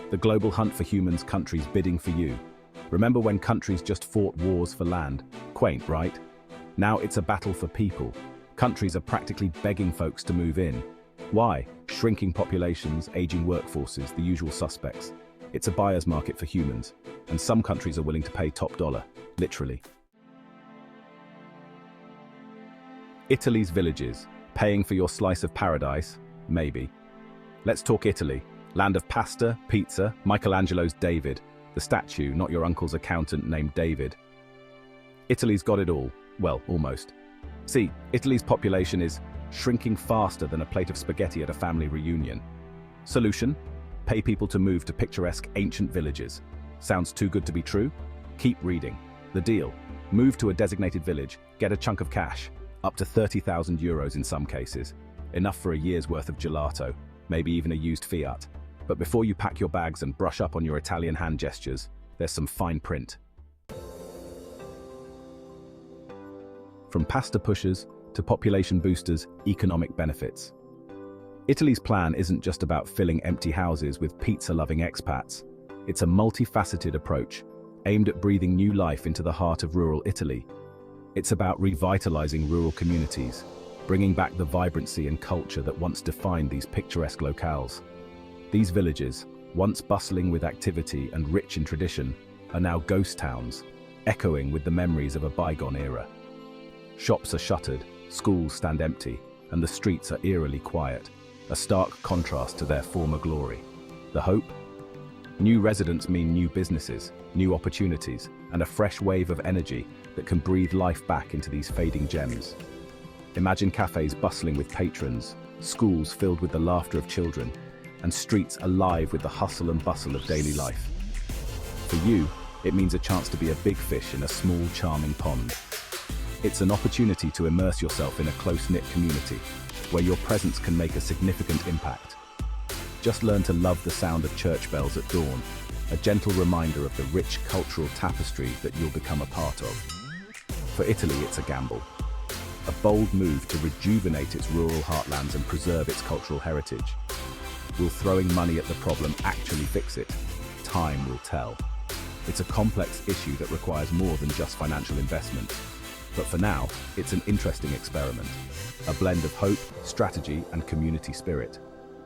The global hunt for humans, countries bidding for you. Remember when countries just fought wars for land? Quaint, right? Now it's a battle for people. Countries are practically begging folks to move in. Why? Shrinking populations, aging workforces, the usual suspects. It's a buyer's market for humans, and some countries are willing to pay top dollar, literally. Italy's villages, paying for your slice of paradise? Maybe. Let's talk Italy. Land of pasta, pizza, Michelangelo's David. The statue, not your uncle's accountant named David. Italy's got it all. Well, almost. See, Italy's population is shrinking faster than a plate of spaghetti at a family reunion. Solution? Pay people to move to picturesque ancient villages. Sounds too good to be true? Keep reading. The deal. Move to a designated village, get a chunk of cash, up to 30,000 euros in some cases. Enough for a year's worth of gelato, maybe even a used Fiat. But before you pack your bags and brush up on your Italian hand gestures, there's some fine print. From pasta pushers to population boosters, economic benefits. Italy's plan isn't just about filling empty houses with pizza-loving expats. It's a multifaceted approach, aimed at breathing new life into the heart of rural Italy. It's about revitalizing rural communities, bringing back the vibrancy and culture that once defined these picturesque locales. These villages, once bustling with activity and rich in tradition, are now ghost towns, echoing with the memories of a bygone era. Shops are shuttered, schools stand empty, and the streets are eerily quiet, a stark contrast to their former glory. The hope? New residents mean new businesses, new opportunities, and a fresh wave of energy that can breathe life back into these fading gems. Imagine cafes bustling with patrons, schools filled with the laughter of children, and streets alive with the hustle and bustle of daily life. For you, it means a chance to be a big fish in a small, charming pond. It's an opportunity to immerse yourself in a close-knit community, where your presence can make a significant impact. Just learn to love the sound of church bells at dawn, a gentle reminder of the rich cultural tapestry that you'll become a part of. For Italy, it's a gamble. A bold move to rejuvenate its rural heartlands and preserve its cultural heritage. Will throwing money at the problem actually fix it? Time will tell. It's a complex issue that requires more than just financial investment. But for now, it's an interesting experiment. A blend of hope, strategy, and community spirit.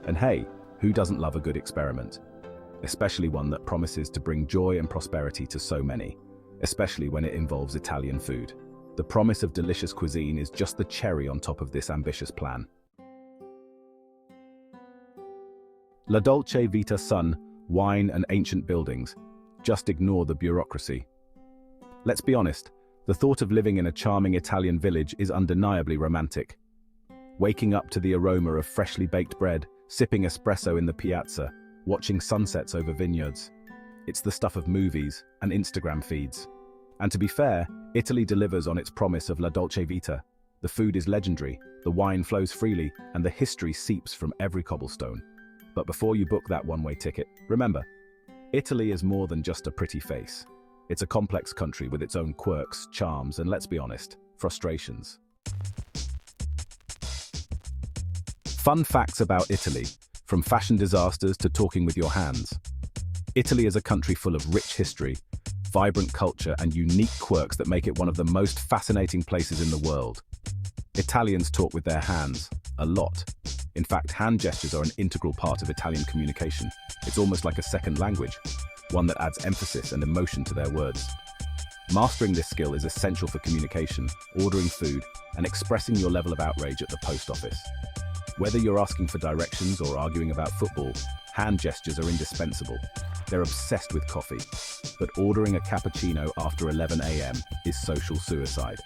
And hey, who doesn't love a good experiment? Especially one that promises to bring joy and prosperity to so many, especially when it involves Italian food. The promise of delicious cuisine is just the cherry on top of this ambitious plan. La Dolce Vita sun, wine and ancient buildings. Just ignore the bureaucracy. Let's be honest, the thought of living in a charming Italian village is undeniably romantic. Waking up to the aroma of freshly baked bread, sipping espresso in the piazza, watching sunsets over vineyards. It's the stuff of movies and Instagram feeds. And to be fair, Italy delivers on its promise of La Dolce Vita. The food is legendary, the wine flows freely, and the history seeps from every cobblestone. But before you book that one-way ticket, remember, Italy is more than just a pretty face. It's a complex country with its own quirks, charms, and let's be honest, frustrations. Fun facts about Italy, from fashion disasters to talking with your hands. Italy is a country full of rich history, vibrant culture, and unique quirks that make it one of the most fascinating places in the world. Italians talk with their hands, a lot. In fact, hand gestures are an integral part of Italian communication. It's almost like a second language, one that adds emphasis and emotion to their words. Mastering this skill is essential for communication, ordering food, and expressing your level of outrage at the post office. Whether you're asking for directions or arguing about football, hand gestures are indispensable. They're obsessed with coffee, but ordering a cappuccino after 11 a.m. is social suicide.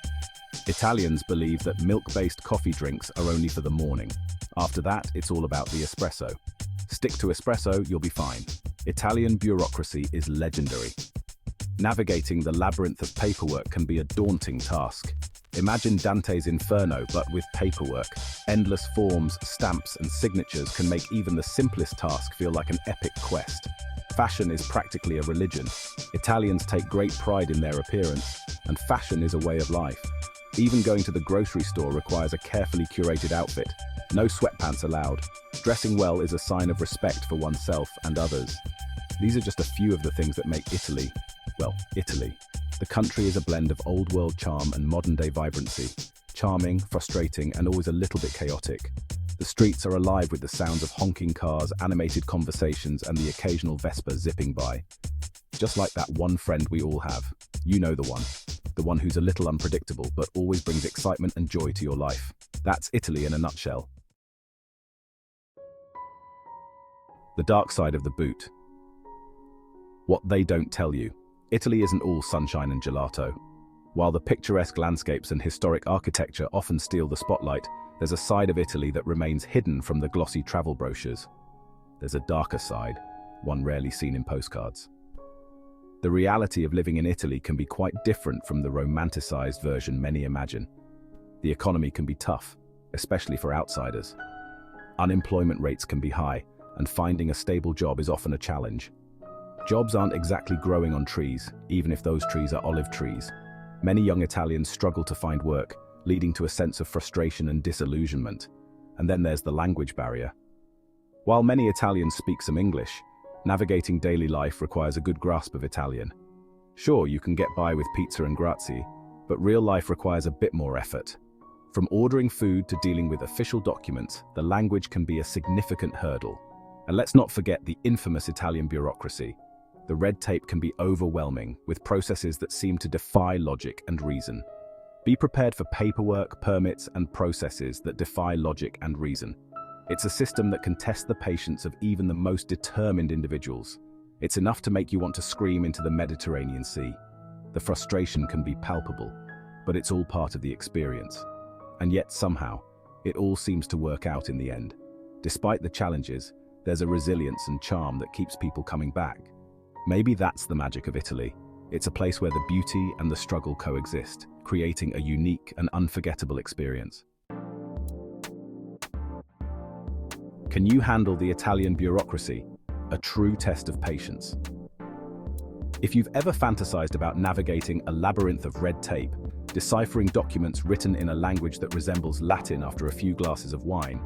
Italians believe that milk-based coffee drinks are only for the morning. After that, it's all about the espresso. Stick to espresso, you'll be fine. Italian bureaucracy is legendary. Navigating the labyrinth of paperwork can be a daunting task. Imagine Dante's Inferno, but with paperwork. Endless forms, stamps, and signatures can make even the simplest task feel like an epic quest. Fashion is practically a religion. Italians take great pride in their appearance, and fashion is a way of life. Even going to the grocery store requires a carefully curated outfit. No sweatpants allowed. Dressing well is a sign of respect for oneself and others. These are just a few of the things that make Italy, well, Italy. The country is a blend of old world charm and modern day vibrancy. Charming, frustrating, and always a little bit chaotic. The streets are alive with the sounds of honking cars, animated conversations, and the occasional Vespa zipping by. Just like that one friend we all have. You know the one who's a little unpredictable but always brings excitement and joy to your life. That's Italy in a nutshell. The dark side of the boot. What they don't tell you. Italy isn't all sunshine and gelato. While the picturesque landscapes and historic architecture often steal the spotlight, there's a side of Italy that remains hidden from the glossy travel brochures. There's a darker side, one rarely seen in postcards. The reality of living in Italy can be quite different from the romanticized version many imagine. The economy can be tough, especially for outsiders. Unemployment rates can be high, and finding a stable job is often a challenge. Jobs aren't exactly growing on trees, even if those trees are olive trees. Many young Italians struggle to find work, leading to a sense of frustration and disillusionment. And then there's the language barrier. While many Italians speak some English, navigating daily life requires a good grasp of Italian. Sure, you can get by with pizza and grazie, but real life requires a bit more effort. From ordering food to dealing with official documents, the language can be a significant hurdle. And let's not forget the infamous Italian bureaucracy. The red tape can be overwhelming, with processes that seem to defy logic and reason. Be prepared for paperwork, permits, and processes that defy logic and reason. It's a system that can test the patience of even the most determined individuals. It's enough to make you want to scream into the Mediterranean Sea. The frustration can be palpable, but it's all part of the experience. And yet somehow, it all seems to work out in the end. Despite the challenges, there's a resilience and charm that keeps people coming back. Maybe that's the magic of Italy. It's a place where the beauty and the struggle coexist, creating a unique and unforgettable experience. Can you handle the Italian bureaucracy? A true test of patience. If you've ever fantasized about navigating a labyrinth of red tape, deciphering documents written in a language that resembles Latin after a few glasses of wine,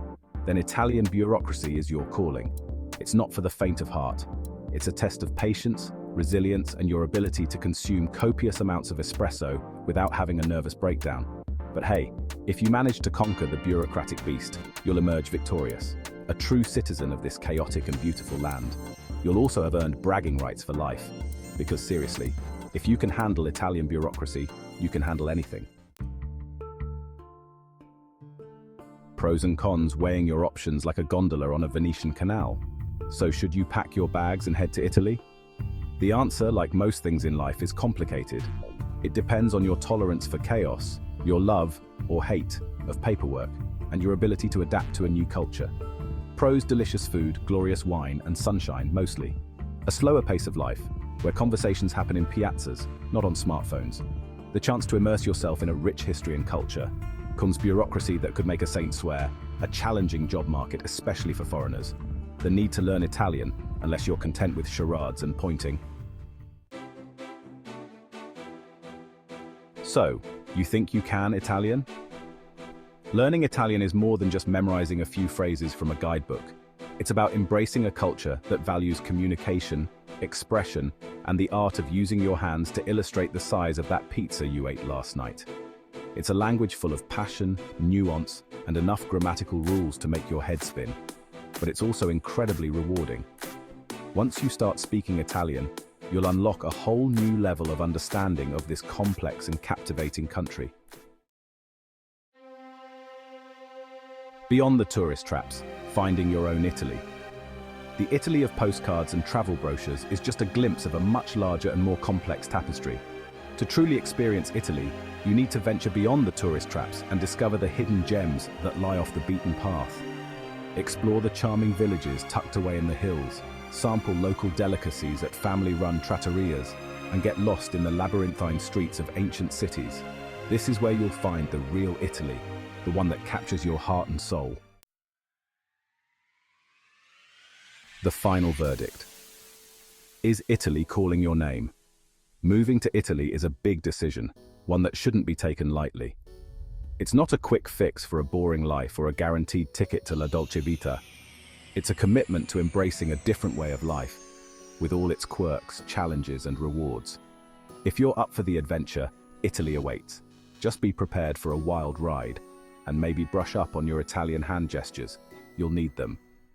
then Italian bureaucracy is your calling. It's not for the faint of heart. It's a test of patience, resilience, and your ability to consume copious amounts of espresso without having a nervous breakdown. But hey, if you manage to conquer the bureaucratic beast, you'll emerge victorious, a true citizen of this chaotic and beautiful land. You'll also have earned bragging rights for life. Because seriously, if you can handle Italian bureaucracy, you can handle anything. Pros and cons weighing your options like a gondola on a Venetian canal. So should you pack your bags and head to Italy? The answer, like most things in life, is complicated. It depends on your tolerance for chaos, your love or hate of paperwork, and your ability to adapt to a new culture. Pros: delicious food, glorious wine, and sunshine, mostly. A slower pace of life, where conversations happen in piazzas, not on smartphones. The chance to immerse yourself in a rich history and culture. Cons: bureaucracy that could make a saint swear, a challenging job market, especially for foreigners. The need to learn Italian, unless you're content with charades and pointing. So, you think you can Italian? Learning Italian is more than just memorizing a few phrases from a guidebook. It's about embracing a culture that values communication, expression, and the art of using your hands to illustrate the size of that pizza you ate last night. It's a language full of passion, nuance, and enough grammatical rules to make your head spin. But it's also incredibly rewarding. Once you start speaking Italian, you'll unlock a whole new level of understanding of this complex and captivating country. Beyond the tourist traps, finding your own Italy. The Italy of postcards and travel brochures is just a glimpse of a much larger and more complex tapestry. To truly experience Italy, you need to venture beyond the tourist traps and discover the hidden gems that lie off the beaten path. Explore the charming villages tucked away in the hills, sample local delicacies at family-run trattorias, and get lost in the labyrinthine streets of ancient cities. This is where you'll find the real Italy, the one that captures your heart and soul. The final verdict. Is Italy calling your name? Moving to Italy is a big decision, one that shouldn't be taken lightly. It's not a quick fix for a boring life or a guaranteed ticket to La Dolce Vita. It's a commitment to embracing a different way of life. with all its quirks, challenges, and rewards. If you're up for the adventure, Italy awaits. Just be prepared for a wild ride, and maybe brush up on your Italian hand gestures. You'll need them.